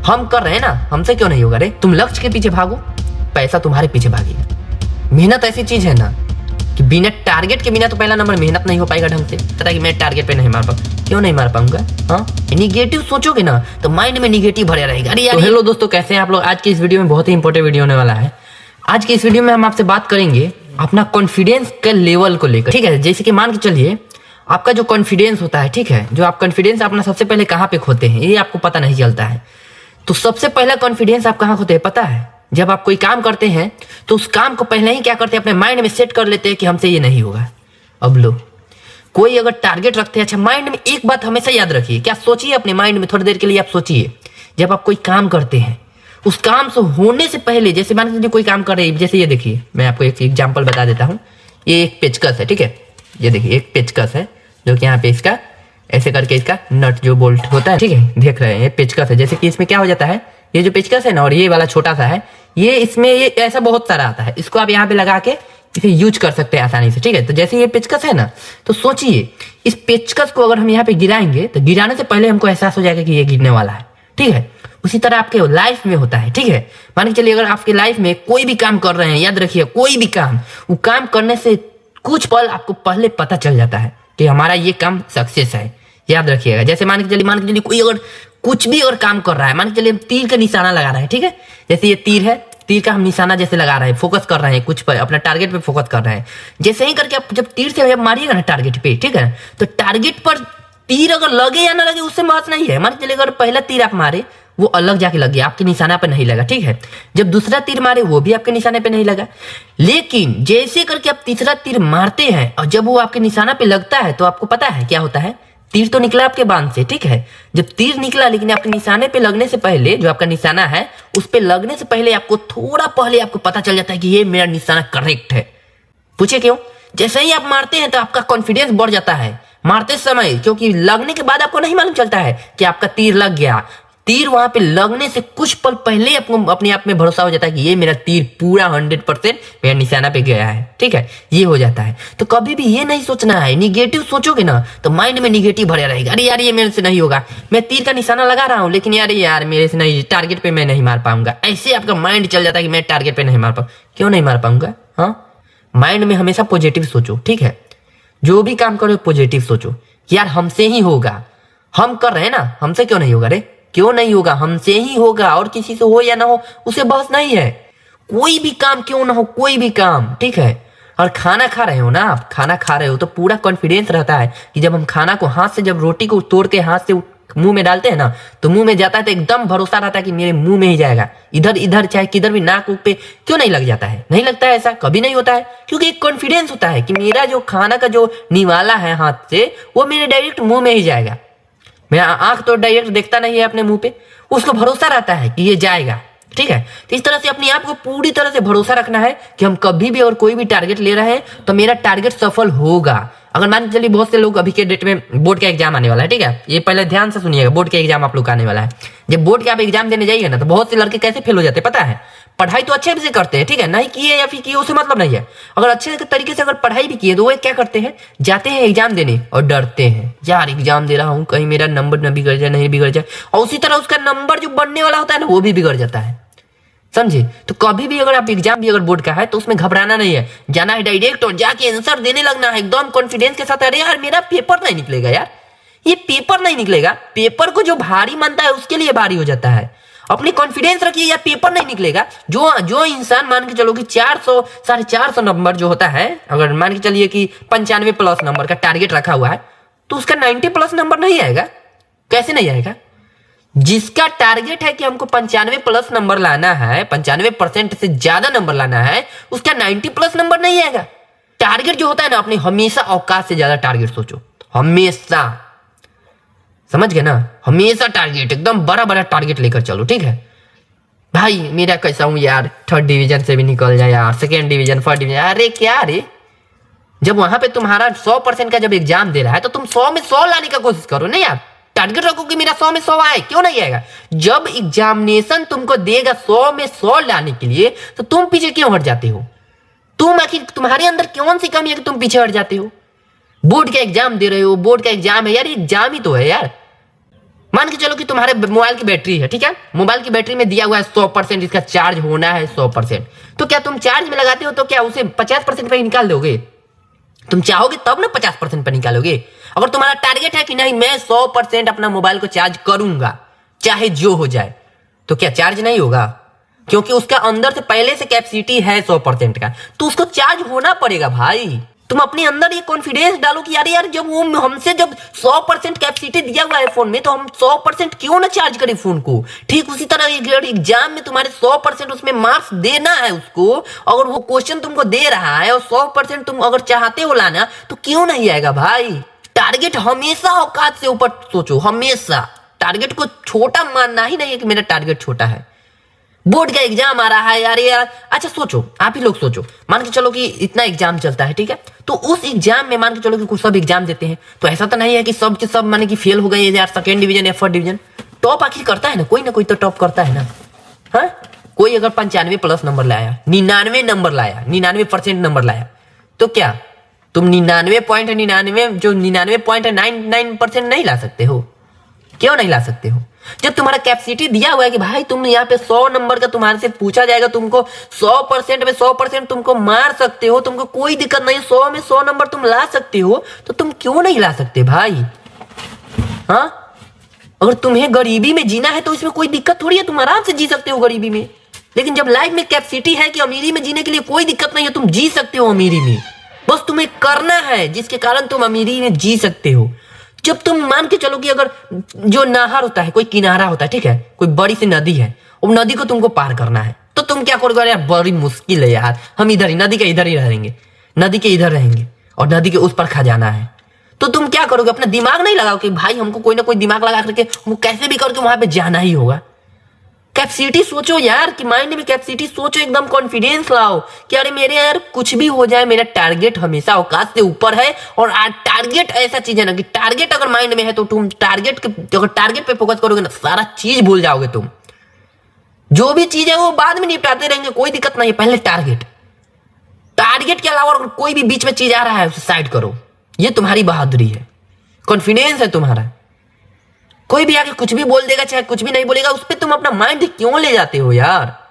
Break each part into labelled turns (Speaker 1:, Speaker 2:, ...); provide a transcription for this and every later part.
Speaker 1: हम कर रहे हैं ना, हमसे क्यों नहीं होगा रे। तुम लक्ष्य के पीछे भागो, पैसा तुम्हारे पीछे भागेगा। मेहनत ऐसी चीज है ना कि बिना टारगेट के बिना तो पहला नंबर मेहनत नहीं हो पाएगा ढंग से। पता है कि मैं टारगेट पे नहीं मार पाऊंगा, क्यों नहीं मार पाऊंगा। हाँ, निगेटिव सोचोगे ना तो माइंड में निगेटिव भरा रहेगा। अरे यार, हेलो दोस्तों, कैसे हैं आप लोग। आज की इस वीडियो में बहुत ही इंपॉर्टेंट वीडियो होने वाला है। आज की इस वीडियो में हम आपसे बात करेंगे अपना कॉन्फिडेंस के लेवल को लेकर, ठीक है। जैसे कि मान के चलिए आपका जो कॉन्फिडेंस होता है, ठीक है, जो आप कॉन्फिडेंस अपना सबसे पहले कहाँ पे खोते हैं ये आपको पता नहीं चलता है। तो सबसे पहला कॉन्फिडेंस आप कहाँ खोते हैं पता है? जब आप कोई काम करते हैं तो उस काम को पहले ही क्या करते हैं, अपने माइंड में सेट कर लेते हैं कि हमसे ये नहीं होगा। अब लो, कोई अगर टारगेट रखते हैं, अच्छा माइंड में एक बात हमेशा याद रखिए, क्या सोचिए अपने माइंड में थोड़ी देर के लिए आप सोचिए। जब आप कोई काम करते हैं उस काम से होने से पहले, जैसे मान लीजिए कोई काम कर रहे हैं, जैसे ये देखिए, मैं आपको एक एग्जांपल बता देता हूँ। ये एक पेचकस है, ठीक है, ये देखिए एक पेचकस है जो कि यहाँ पे इसका ऐसे करके इसका नट जो बोल्ट होता है, ठीक है, देख रहे हैं ये पेचकस है। जैसे कि इसमें क्या हो जाता है, ये जो पेचकस है ना और ये वाला छोटा सा है, ये इसमें ये ऐसा बहुत सारा आता है, इसको आप यहाँ पे लगा के इसे यूज कर सकते हैं आसानी से, ठीक है। तो जैसे ये पेचकस है ना, तो सोचिए इस पेचकस को अगर हम यहाँ पे गिराएंगे तो गिराने से पहले हमको एहसास हो जाएगा कि ये गिरने वाला है, ठीक है। उसी तरह आपके लाइफ में होता है, ठीक है। मान के चलिए अगर आपके लाइफ में कोई भी काम कर रहे हैं, याद रखिए कोई भी काम, वो काम करने से कुछ पल आपको पहले पता चल जाता है कि हमारा ये काम सक्सेस है। याद रखिएगा, जैसे मान के चलिए कोई अगर कुछ भी और काम कर रहा है, मान के चलिए तीर का निशाना लगा रहा है, ठीक है। जैसे ये तीर है, तीर का हम निशाना जैसे लगा रहे हैं, फोकस कर रहे हैं कुछ पर, अपना टारगेट पे फोकस कर रहे हैं। जैसे ही करके आप जब तीर से जब मारिएगा ना टारगेट पे, ठीक है, तो टारगेट पर तीर अगर लगे या ना लगे उससे बात नहीं है। मान के चलिए अगर पहला तीर आप मारे वो अलग जाके लग गया, आपके निशाना पे नहीं लगा, ठीक है। जब दूसरा तीर मारे वो भी आपके निशाने पे नहीं लगा, लेकिन जैसे करके आप तीसरा तीर मारते हैं और जब वो आपके निशाना पे लगता है तो आपको पता है क्या होता है, तीर तो निकला आपके बांध से, ठीक है। जब तीर निकला लेकिन आपके निशाने पे लगने से पहले, जो आपका निशाना है उस पे लगने से पहले आपको थोड़ा पहले आपको पता चल जाता है कि ये मेरा निशाना करेक्ट है। पूछे क्यों? जैसे ही आप मारते हैं तो आपका कॉन्फिडेंस बढ़ जाता है मारते समय, क्योंकि लगने के बाद आपको नहीं मालूम चलता है कि आपका तीर लग गया। तीर वहां पे लगने से कुछ पल पहले आपको अपने आप में भरोसा हो जाता है कि ये मेरा तीर पूरा 100% मेरा निशाना पे गया है, ठीक है, ये हो जाता है। तो कभी भी ये नहीं सोचना है, निगेटिव सोचोगे ना तो माइंड में निगेटिव भरा रहेगा। अरे यार ये मेरे से नहीं होगा, मैं तीर का निशाना लगा रहा हूँ लेकिन यार मेरे से नहीं, टारगेट पे मैं नहीं मार पाऊंगा। ऐसे आपका माइंड चल जाता है कि मैं टारगेट पे नहीं मार पाऊंगा। क्यों नहीं मार पाऊंगा? हाँ, माइंड में हमेशा पॉजिटिव सोचो, ठीक है। जो भी काम करो पॉजिटिव सोचो, यार हमसे ही होगा, हम कर रहे हैं ना, हमसे क्यों नहीं होगा रे। क्यों नहीं होगा? हमसे ही होगा, और किसी से हो या ना हो उसे बहस नहीं है। कोई भी काम क्यों ना हो, कोई भी काम, ठीक है। और खाना खा रहे हो ना आप, खाना खा रहे हो तो पूरा कॉन्फिडेंस रहता है कि जब हम खाना को हाथ से, जब रोटी को तोड़ के हाथ से मुंह में डालते हैं ना तो मुंह में जाता है तो एकदम भरोसा रहता है कि मेरे मुंह में ही जाएगा। इधर इधर चाहे किधर भी नाक पे क्यों नहीं लग जाता है? नहीं लगता है, ऐसा कभी नहीं होता है, क्योंकि एक कॉन्फिडेंस होता है कि मेरा जो खाना का जो निवाला है हाथ से वो मेरे डायरेक्ट मुंह में ही जाएगा। मेरा आंख तो डायरेक्ट देखता नहीं है अपने मुंह पे, उसको भरोसा रहता है कि ये जाएगा, ठीक है। तो इस तरह से अपने आप को पूरी तरह से भरोसा रखना है कि हम कभी भी और कोई भी टारगेट ले रहे हैं तो मेरा टारगेट सफल होगा। अगर मान के चलिए बहुत से लोग अभी के डेट में बोर्ड का एग्जाम आने वाला है, ठीक है, ये पहले ध्यान से सुनिएगा, बोर्ड का एग्जाम आप लोग का आने वाला है। जब बोर्ड के आप एग्जाम देने जाइए ना तो बहुत से लड़के कैसे फेल हो जाते हैं पता है? पढ़ाई तो अच्छे से करते हैं, ठीक है, नहीं किए या फिर किए उससे मतलब नहीं है। अगर अच्छे तरीके से अगर पढ़ाई भी किए तो वो क्या करते हैं, जाते हैं एग्जाम देने और डरते हैं, यार एग्जाम दे रहा हूँ कहीं मेरा नंबर न बिगड़ जाए, नहीं बिगड़ जाए, और उसी तरह उसका नंबर जो बनने वाला होता है ना वो भी बिगड़ जाता है, समझे। तो कभी भी अगर आप एग्जाम भी अगर बोर्ड का है तो उसमें घबराना नहीं है, जाना है डायरेक्ट और जाके आंसर देने लगना है एकदम कॉन्फिडेंस के साथ। अरे यार मेरा पेपर नहीं निकलेगा, यार ये पेपर नहीं निकलेगा। पेपर को जो भारी मानता है उसके लिए भारी हो जाता है। अपनी कॉन्फिडेंस रखिए, यार पेपर नहीं निकलेगा। जो इंसान मान के चलो कि 400 450 नंबर जो होता है, अगर मान के चलिए कि 95+ नंबर का टारगेट रखा हुआ है तो उसका 90+ नंबर नहीं आएगा। कैसे नहीं आएगा? जिसका टारगेट है कि हमको 95+ नंबर लाना है, 95% से ज्यादा नंबर लाना है, उसका 90+ नंबर नहीं आएगा। टारगेट जो होता है ना, अपने हमेशा औकात से ज्यादा टारगेट सोचो, हमेशा, समझ गए ना, हमेशा टारगेट एकदम बड़ा बड़ा टारगेट लेकर चलो, ठीक है। भाई मेरा कैसा हूं यार, 3rd डिवीजन से भी निकल जाए यार, 2nd डिवीजन 1st डिवीजन, अरे क्या रे, जब वहां पे तुम्हारा 100% का जब एग्जाम दे रहा है तो तुम 100 में 100 लाने का कोशिश करो ना यार। टारगेट रखो कि मेरा 100 में 100 आए, क्यों नहीं आएगा? जब एग्जामिनेशन तुमको देगा 100 में 100 लाने के लिए तो तुम पीछे क्यों हट जाते हो? तुम आखिर तुम्हारे अंदर कौन सी कमी है कि तुम पीछे हट जाते हो? बोर्ड का एग्जाम दे रहे हो, बोर्ड का एग्जाम है यार, एग्जाम ही तो है यार। मान के चलो कि तुम्हारे मोबाइल की बैटरी है, ठीक है, मोबाइल की बैटरी में दिया हुआ है 100% इसका चार्ज होना है 100%। तो क्या तुम चार्ज में लगाते हो तो क्या उसे 50% पे निकाल दोगे? तुम चाहोगे तब ना 50% पे निकालोगे। अगर तुम्हारा टारगेट है कि नहीं मैं 100% अपना मोबाइल को चार्ज करूंगा चाहे जो हो जाए, तो क्या चार्ज नहीं होगा? क्योंकि उसका अंदर से पहले से कैपेसिटी है 100% का, तो उसको चार्ज होना पड़ेगा भाई। तुम अपने अंदर ये कॉन्फिडेंस डालो कि यार जब वो हमसे जब 100% कैपेसिटी दिया हुआ है फोन में, तो हम 100% क्यों ना चार्ज करें फोन को। ठीक उसी तरह एग्जाम में तुम्हारे 100% उसमें मार्क्स देना है उसको, अगर वो क्वेश्चन तुमको दे रहा है और 100% तुम अगर चाहते हो लाना, तो क्यों नहीं आएगा भाई। टारगेट हमेशा औकात से ऊपर सोचो, हमेशा। टारगेट को छोटा मानना ही नहीं है कि मेरा टारगेट छोटा है। बोर्ड का एग्जाम आ रहा है यार, अच्छा सोचो, आप ही लोग सोचो, मान के चलो कि इतना एग्जाम चलता है, ठीक है, तो उस एग्जाम में मान के चलो कि कुछ सब एग्जाम देते हैं, तो ऐसा तो नहीं है कि सब के सब माने कि फेल हो गए यार, सेकंड डिवीजन या फर्स्ट डिवीजन। टॉप आखिर करता है ना कोई तो टॉप करता है ना। हाँ, कोई अगर 95+ नंबर लाया, 99 नंबर लाया, 99% नंबर लाया, तो क्या तुम 99.99% नहीं ला सकते हो? क्यों नहीं ला सकते हो? जब तुम्हारा कैपेसिटी दिया हुआ है कि भाई तुम यहाँ पे 100 नंबर का तुम्हारे से पूछा जाएगा, तुमको 100% में 100% तुमको मार सकते हो, तुमको कोई दिक्कत नहीं, 100 में 100 नंबर तुम ला सकते हो, तो तुम क्यों नहीं ला सकते भाई? हाँ, अगर तुम्हें गरीबी में जीना है तो इसमें कोई दिक्कत थोड़ी है, तुम आराम से जी सकते हो गरीबी में। लेकिन जब लाइफ में कैपेसिटी है कि अमीरी में जीने के लिए कोई दिक्कत नहीं है, तुम जी सकते हो अमीरी में, बस तुम्हें करना है जिसके कारण तुम अमीरी में जी सकते हो। जब तुम मान के चलो कि अगर जो नहर होता है, कोई किनारा होता है, ठीक है, कोई बड़ी सी नदी है, वो नदी को तुमको पार करना है, तो तुम क्या करोगे? यार बड़ी मुश्किल है यार, हम इधर ही नदी के इधर ही रहेंगे, नदी के इधर रहेंगे और नदी के उस पर खजाना है, तो तुम क्या करोगे? अपना दिमाग नहीं लगाओ कि भाई हमको कोई ना कोई दिमाग लगा करके हमको कैसे भी करके वहां पे जाना ही होगा। कैपेसिटी सोचो यार, कि माइंड में कैपेसिटी सोचो, एकदम कॉन्फिडेंस लाओ कि अरे मेरे यार कुछ भी हो जाए, मेरा टारगेट हमेशा औकात से ऊपर है। और टारगेट ऐसा चीज है ना कि टारगेट अगर माइंड में है तो तुम अगर टारगेट पे फोकस करोगे ना, सारा चीज भूल जाओगे तुम। जो भी चीज है वो बाद में निपटाते रहेंगे, कोई दिक्कत नहीं है, पहले टारगेट के अलावा अगर कोई भी बीच में चीज आ रहा है उसे साइड करो। ये तुम्हारी बहादुरी है, कॉन्फिडेंस है तुम्हारा। कोई भी आके कुछ भी बोल देगा, चाहे कुछ भी नहीं बोलेगा, उस पर तुम अपना माइंड क्यों ले जाते हो यार?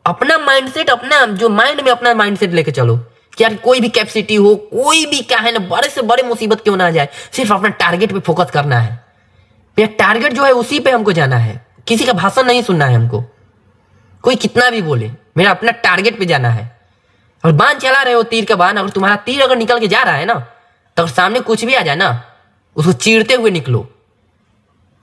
Speaker 1: अपना माइंडसेट, अपना जो माइंड में अपना माइंडसेट लेके चलो कि यार कोई भी कैपेसिटी हो, कोई भी क्या है ना, बड़े से बड़े मुसीबत क्यों ना आ जाए, सिर्फ अपना टारगेट पे फोकस करना है। मेरा टारगेट जो है उसी पे हमको जाना है, किसी का भाषण नहीं सुनना है हमको, कोई कितना भी बोले, मेरा अपना टारगेट पे जाना है। और बाण चला रहे हो, तीर का बाण, अगर तुम्हारा तीर अगर निकल के जा रहा है ना, तो सामने कुछ भी आ जाए ना, उसको चीरते हुए निकलो।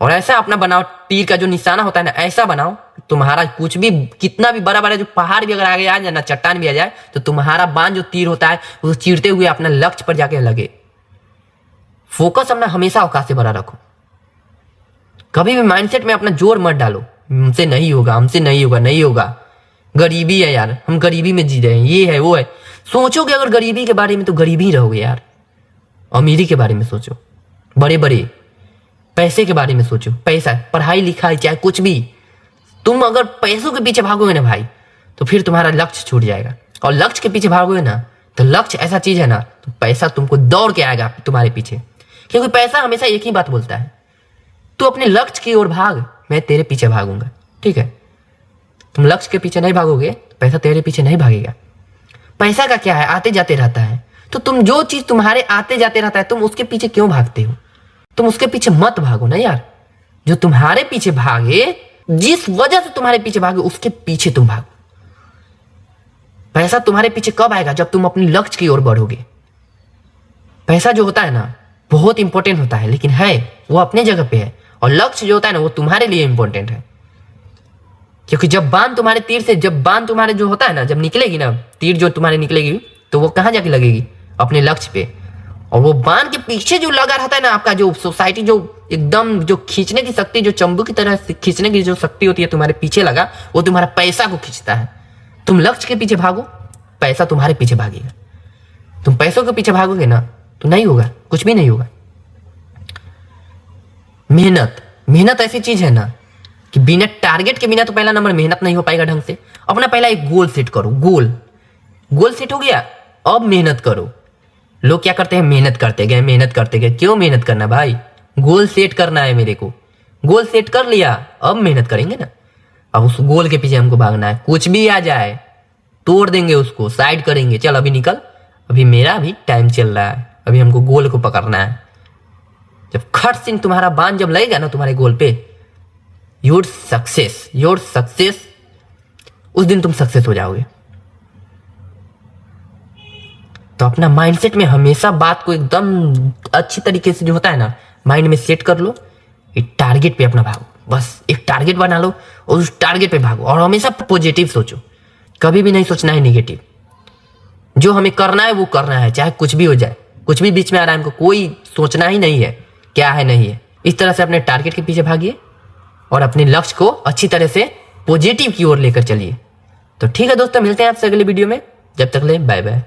Speaker 1: और ऐसा अपना बनाओ, तीर का जो निशाना होता है ना, ऐसा बनाओ तुम्हारा कुछ भी, कितना भी बड़ा बड़ा जो पहाड़ भी अगर आगे आ जाए ना, चट्टान भी आ जाए, तो तुम्हारा बाण जो तीर होता है वो चीरते हुए अपना लक्ष्य पर जाके लगे। फोकस अपना हमेशा औकात से बड़ा रखो, कभी भी माइंडसेट में अपना जोर मत डालो, हमसे नहीं होगा, हमसे नहीं होगा, नहीं होगा, गरीबी है यार, हम गरीबी में जी रहे हैं, ये है वो है। सोचोगे अगर गरीबी के बारे में तो गरीबी ही रहोगे यार। अमीरी के बारे में सोचो, बड़े बड़े पैसे के बारे में सोचो, पैसा, पढ़ाई लिखाई, चाहे कुछ भी। तुम अगर पैसों के पीछे भागोगे ना भाई, तो फिर तुम्हारा लक्ष्य छूट जाएगा। और लक्ष्य के पीछे भागोगे ना, तो लक्ष्य ऐसा चीज है ना, तो पैसा तुमको दौड़ के आएगा तुम्हारे पीछे, क्योंकि पैसा हमेशा एक ही बात बोलता है, तू अपने लक्ष्य की ओर भाग, मैं तेरे पीछे भागूंगा। ठीक है, तुम लक्ष्य के पीछे नहीं भागोगे तो पैसा तेरे पीछे नहीं भागेगा। पैसा का क्या है, आते जाते रहता है, तो तुम जो चीज तुम्हारे आते जाते रहता है, तुम उसके पीछे क्यों भागते हो? तुम उसके पीछे मत भागो ना यार। जो तुम्हारे पीछे भागे, जिस वजह से तुम्हारे पीछे भागे, उसके पीछे तुम भागो। पैसा तुम्हारे पीछे कब आएगा? जब तुम अपने लक्ष्य की ओर बढ़ोगे। पैसा जो होता है ना, बहुत इंपॉर्टेंट होता है, लेकिन है वो अपने जगह पे है। और लक्ष्य जो होता है ना, वो तुम्हारे लिए इंपॉर्टेंट है। क्योंकि जब बाण तुम्हारे तीर से, जब बाण तुम्हारे जो होता है ना, जब निकलेगी ना, तीर जो तुम्हारे निकलेगी, तो वो कहां जाके लगेगी? अपने लक्ष्य पे। और वो बाण के पीछे जो लगा रहता है ना, आपका जो सोसाइटी, जो एकदम जो खींचने की शक्ति, जो चंबू की तरह खींचने की जो शक्ति होती है तुम्हारे पीछे लगा, वो तुम्हारा पैसा को खींचता है। तुम लक्ष्य के पीछे भागो, पैसा तुम्हारे पीछे भागेगा। तुम पैसों के पीछे भागोगे ना, तो नहीं होगा, कुछ भी नहीं होगा। मेहनत ऐसी चीज है ना कि बिना टारगेट के बिना तो पहला नंबर मेहनत नहीं हो पाएगा ढंग से। अपना पहला एक गोल सेट करो, गोल सेट हो गया, अब मेहनत करो। लोग क्या करते हैं, मेहनत करते गए। क्यों मेहनत करना भाई? गोल सेट करना है मेरे को, गोल सेट कर लिया, अब मेहनत करेंगे ना। अब उस गोल के पीछे हमको भागना है, कुछ भी आ जाए तोड़ देंगे उसको, साइड करेंगे। चल अभी निकल, अभी मेरा भी टाइम चल रहा है, अभी हमको गोल को पकड़ना है। जब खट सिंह तुम्हारा बाण जब लगेगा ना तुम्हारे गोल पे, योर सक्सेस, उस दिन तुम सक्सेस हो जाओगे। तो अपना माइंडसेट में हमेशा बात को एकदम अच्छी तरीके से जो होता है ना माइंड में सेट कर लो, एक टारगेट पे अपना भागो, बस एक टारगेट बना लो और उस टारगेट पे भागो। और हमेशा पॉजिटिव सोचो, कभी भी नहीं सोचना है निगेटिव। जो हमें करना है वो करना है, चाहे कुछ भी हो जाए, कुछ भी बीच में आ रहा है हमको कोई सोचना ही नहीं है क्या है नहीं है। इस तरह से अपने टारगेट के पीछे भागिए और अपने लक्ष्य को अच्छी तरह से पॉजिटिव की ओर लेकर चलिए। तो ठीक है दोस्तों, मिलते हैं आपसे अगले वीडियो में, जब तक ले बाय बाय।